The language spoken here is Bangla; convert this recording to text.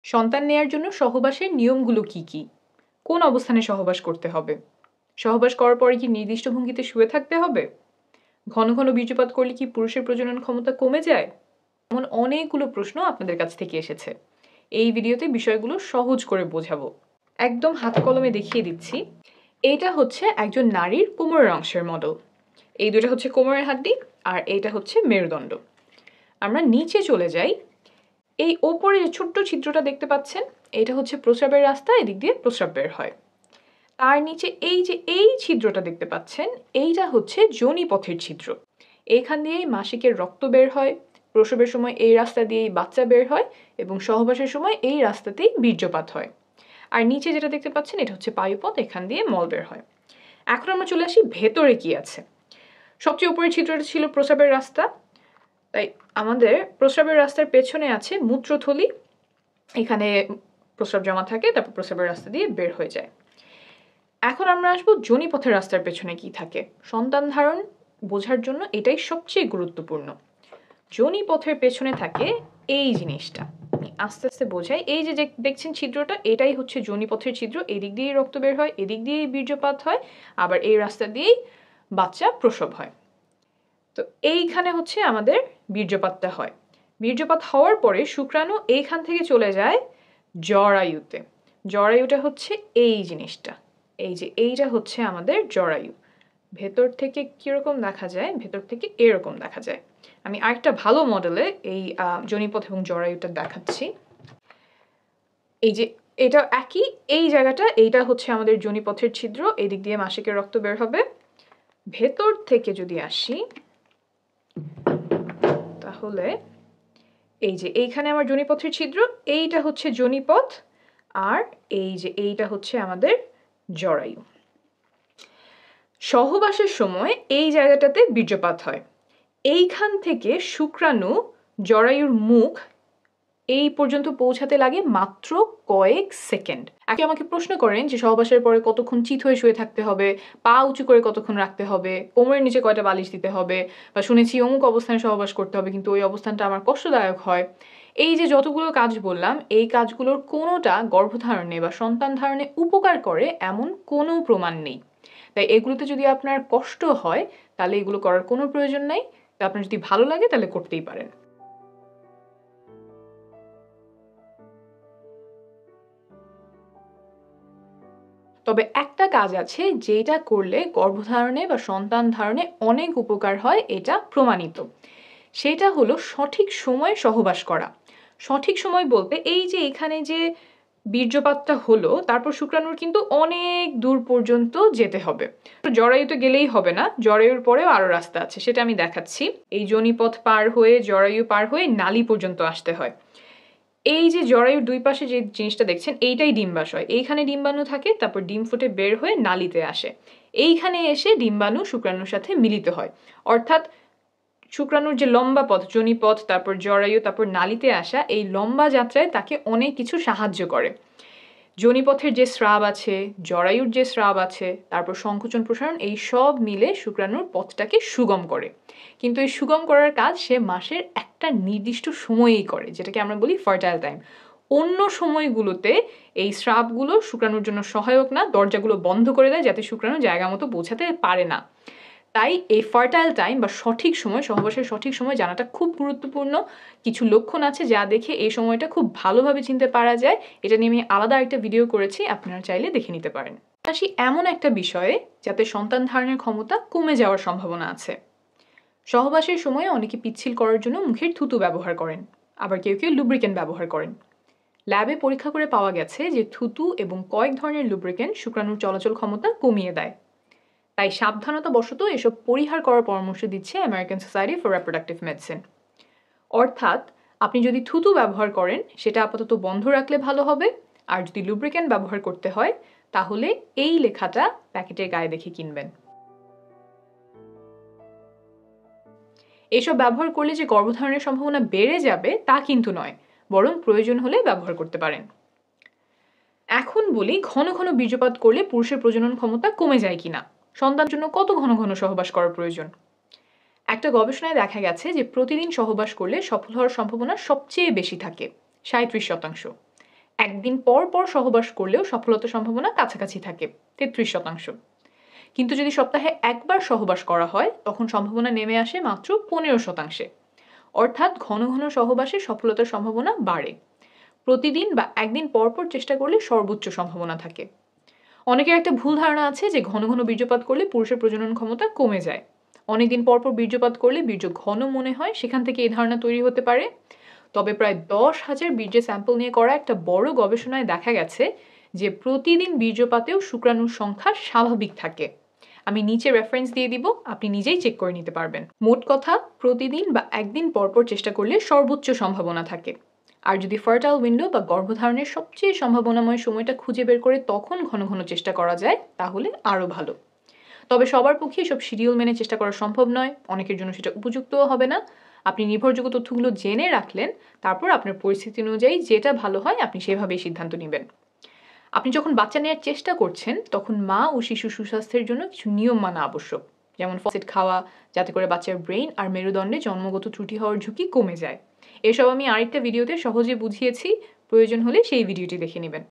সন্তান নেয়ার জন্য সহবাসের নিয়মগুলো কি কি? কোন অবস্থানে সহবাস করতে হবে? সহবাস করার পরে কি নির্দিষ্ট ভঙ্গিতে শুয়ে থাকতে হবে? ঘন ঘন বীর্যপাত করলে কি পুরুষের প্রজনন ক্ষমতা কমে যায়? এমন অনেকগুলো প্রশ্ন আপনাদের কাছ থেকে এসেছে। এই ভিডিওতে বিষয়গুলো সহজ করে বোঝাবো। একদম হাতে কলমে দেখিয়ে দিচ্ছি। এইটা হচ্ছে একজন নারীর কোমরের অংশের মডেল। এই দুটো হচ্ছে কোমরের হাড্ডি আর এইটা হচ্ছে মেরুদণ্ড। আমরা নিচে চলে যাই। এই ওপরে যে ছোট্ট ছিদ্রটা দেখতে পাচ্ছেন, এটা হচ্ছে প্রস্রাবের রাস্তা, এদিক দিয়ে প্রস্রাব বের হয়। তার নিচে এই যে এই ছিদ্রটা দেখতে পাচ্ছেন, এইটা হচ্ছে যোনিপথের ছিদ্র। এইখান দিয়েই মাসিকের রক্ত বের হয়, প্রসবের সময় এই রাস্তা দিয়েই বাচ্চা বের হয় এবং সহবাসের সময় এই রাস্তাতেই বীর্যপাত হয়। আর নিচে যেটা দেখতে পাচ্ছেন এটা হচ্ছে পায়ুপথ, এখান দিয়ে মল বের হয়। এখন আমরা চলে আসি ভেতরে কি আছে। সবচেয়ে উপরের ছিদ্রটা ছিল প্রস্রাবের রাস্তা, তাই আমাদের প্রস্রাবের রাস্তার পেছনে আছে মূত্রথলি। এখানে প্রস্রাব জমা থাকে, তারপর প্রস্রাবের রাস্তা দিয়ে বের হয়ে যায়। এখন আমরা আসবো যোনিপথের রাস্তার পেছনে কি থাকে। সন্তান ধারণ বোঝার জন্য এটাই সবচেয়ে গুরুত্বপূর্ণ। যোনিপথের পেছনে থাকে এই জিনিসটা, আস্তে আস্তে বোঝাই। এই যে দেখছেন ছিদ্রটা, এটাই হচ্ছে যোনিপথের ছিদ্র। এদিক দিয়েই রক্ত বের হয়, এদিক দিয়েই বীর্যপাত হয়, আবার এই রাস্তা দিয়েই বাচ্চা প্রসব হয়। তো এইখানে হচ্ছে আমাদের বীর্যপাতটা হয়। বীর্যপাত হওয়ার পরে শুক্রাণু এইখান থেকে চলে যায় জরায়ুতে। জরায়ুটা হচ্ছে এই জিনিসটা, এই যে এইটা হচ্ছে আমাদের জরায়ু। ভেতর থেকে কিরকম দেখা যায়? ভেতর থেকে এরকম দেখা যায়। আমি আরেকটা ভালো মডেলে এই যোনিপথ এবং জরায়ুটা দেখাচ্ছি। এই যে এটা একই, এই জায়গাটা, এইটা হচ্ছে আমাদের যোনিপথের ছিদ্র, এদিক দিয়ে মাসিকের রক্ত বের হবে। ভেতর থেকে যদি আসি তাহলে এই যে এইখানে আমার যোনিপথের ছিদ্র, এইটা হচ্ছে যোনিপথ, আর এই যে এইটা হচ্ছে আমাদের জরায়ু। সহবাসের সময় এই জায়গাটাতে বীর্যপাত হয়। এইখান থেকে শুক্রাণু জরায়ুর মুখ এই পর্যন্ত পৌঁছাতে লাগে মাত্র কয়েক সেকেন্ড। একে আমাকে প্রশ্ন করেন যে সহবাসের পরে কতক্ষণ চিত হয়ে শুয়ে থাকতে হবে, পা উঁচু করে কতক্ষণ রাখতে হবে, কোমরের নিচে কয়টা বালিশ দিতে হবে, বা শুনেছি অমুক অবস্থানে সহবাস করতে হবে কিন্তু ওই অবস্থানটা আমার কষ্টদায়ক হয়। এই যে যতগুলো কাজ বললাম, এই কাজগুলোর কোনোটা গর্ভধারণে বা সন্তান ধারণে উপকার করে এমন কোনো প্রমাণ নেই। তাই এগুলোতে যদি আপনার কষ্ট হয় তাহলে এগুলো করার কোনো প্রয়োজন নাই। তা আপনার যদি ভালো লাগে তাহলে করতেই পারেন। তবে একটা কাজ আছে যেটা করলে গর্ভধারণে বা সন্তান ধারণে অনেক উপকার হয়, এটা প্রমাণিত। সেটা হলো সঠিক সময়ে সহবাস করা। সঠিক সময় বলতে এই যে এখানে যে বীর্যপাতটা হলো, তারপর শুক্রাণুর কিন্তু অনেক দূর পর্যন্ত যেতে হবে। জরায়ুতে গেলেই হবে না, জরায়ুর পরেও আরো রাস্তা আছে, সেটা আমি দেখাচ্ছি। এই যোনিপথ পার হয়ে জরায়ু পার হয়ে নালী পর্যন্ত আসতে হয়। এই যে জরায়ুর দুই পাশে যে জিনিসটা দেখছেন, এইটাই ডিম্বাশয়। এইখানে ডিম্বাণু থাকে, তারপর ডিম ফুটে বের হয়ে নালীতে আসে। এইখানে এসে ডিম্বাণু শুক্রাণুর সাথে মিলিত হয়। অর্থাৎ শুক্রাণুর যে লম্বা পথ, যোনিপথ, তারপর জরায়ু, তারপর নালীতে আসা, এই লম্বা যাত্রায় তাকে অনেক কিছু সাহায্য করে। যোনিপথের যে স্রাব আছে, জরায়ুর যে স্রাব আছে, তারপর সংকোচন প্রসারণ, এই সব মিলে শুক্রাণুর পথটাকে সুগম করে। কিন্তু এই সুগম করার কাজ সে মাসের একটা নির্দিষ্ট সময়েই করে, যেটাকে আমরা বলি ফার্টাইল টাইম। অন্য সময়গুলোতে এই স্রাবগুলো শুক্রাণুর জন্য সহায়ক না, দরজাগুলো বন্ধ করে দেয় যাতে শুক্রাণু জায়গা মতো পৌঁছাতে পারে না। তাই এই ফার্টাইল টাইম বা সঠিক সময়, সহবাসের সঠিক সময় জানাটা খুব গুরুত্বপূর্ণ। কিছু লক্ষণ আছে যা দেখে এই সময়টা খুব ভালোভাবে চিনতে পারা যায়। এটা নিয়ে আমি আলাদা একটা ভিডিও করেছি, আপনারা চাইলে দেখে নিতে পারেন। আসি এমন একটা বিষয়ে যাতে সন্তান ধারণের ক্ষমতা কমে যাওয়ার সম্ভাবনা আছে। সহবাসের সময় অনেকে পিচ্ছিল করার জন্য মুখের থুতু ব্যবহার করেন, আবার কেউ কেউ লুব্রিকেন্ট ব্যবহার করেন। ল্যাবে পরীক্ষা করে পাওয়া গেছে যে থুতু এবং কয়েক ধরনের লুব্রিকেন্ট শুক্রাণুর চলাচল ক্ষমতা কমিয়ে দেয়। তাই সাবধানতা বশত এসব পরিহার করার পরামর্শ দিচ্ছে American society for reproductive medicine. অর্থাৎ আপনি যদি থুতু ব্যবহার করেন সেটা আপাতত বন্ধ রাখলে ভালো হবে, আর যদি লুব্রিকেন্ট ব্যবহার করতে হয় তাহলে এই লেখাটা প্যাকেটের গায়ে দেখে কিনবেন। এসব ব্যবহার করলে যে গর্ভধারণের সম্ভাবনা বেড়ে যাবে তা কিন্তু নয়, বরং প্রয়োজন হলে ব্যবহার করতে পারেন। এখন বলি ঘন ঘন বীর্যপাত করলে পুরুষের প্রজনন ক্ষমতা কমে যায় কিনা, সন্তানের জন্য কত ঘন ঘন সহবাস করা প্রয়োজন। একটা গবেষণায় দেখা গেছে যে প্রতিদিন সহবাস করলে সফল হওয়ার সম্ভাবনা সবচেয়ে বেশি থাকে, 37%। একদিন পর পর সহবাস করলেও সফলতার সম্ভাবনা কাছাকাছি থাকে 33%। কিন্তু যদি সপ্তাহে একবার সহবাস করা হয় তখন সম্ভাবনা নেমে আসে মাত্র 15%। অর্থাৎ ঘন ঘন সহবাসে সফলতার সম্ভাবনা বাড়ে। প্রতিদিন বা একদিন পর পর চেষ্টা করলে সর্বোচ্চ সম্ভাবনা থাকে। অনেকের একটা ভুল ধারণা আছে যে ঘন ঘন বীর্যপাত করলে পুরুষের প্রজনন ক্ষমতা কমে যায়। অনেকদিন পর পর বীর্যপাত করলে বীর্য ঘন মনে হয়, সেখান থেকে এই ধারণা তৈরি হতে পারে। তবে প্রায় 10,000 বীর্যের স্যাম্পল নিয়ে করা একটা বড় গবেষণায় দেখা গেছে যে প্রতিদিন বীর্যপাতেও শুক্রাণুর সংখ্যা স্বাভাবিক থাকে। আমি নিচে রেফারেন্স দিয়ে দিব, আপনি নিজেই চেক করে নিতে পারবেন। মোট কথা, প্রতিদিন বা একদিন পরপর চেষ্টা করলে সর্বোচ্চ সম্ভাবনা থাকে। আর যদি ফার্টাইল উইন্ডো বা গর্ভধারণের সবচেয়ে সম্ভাবনাময় সময়টা খুঁজে বের করে তখন ঘন ঘন চেষ্টা করা যায় তাহলে আরও ভালো। তবে সবার পক্ষে সব শিডিউল মেনে চেষ্টা করা সম্ভব নয়, অনেকের জন্য সেটা উপযুক্তও হবে না। আপনি নির্ভরযোগ্য তথ্যগুলো জেনে রাখলেন, তারপর আপনার পরিস্থিতি অনুযায়ী যেটা ভালো হয় আপনি সেভাবেই সিদ্ধান্ত নেবেন। আপনি যখন বাচ্চা নেওয়ার চেষ্টা করছেন তখন মা ও শিশু সুস্বাস্থ্যের জন্য কিছু নিয়ম মানা আবশ্যক, যেমন ফসেট খাওয়া, যাতে করে বাচ্চার ব্রেইন আর মেরুদণ্ডে জন্মগত ত্রুটি হওয়ার ঝুঁকি কমে যায়। এসব আমি আরেকটা ভিডিওতে সহজে বুঝিয়েছি, প্রয়োজন হলে সেই ভিডিওটি দেখে নেবেন।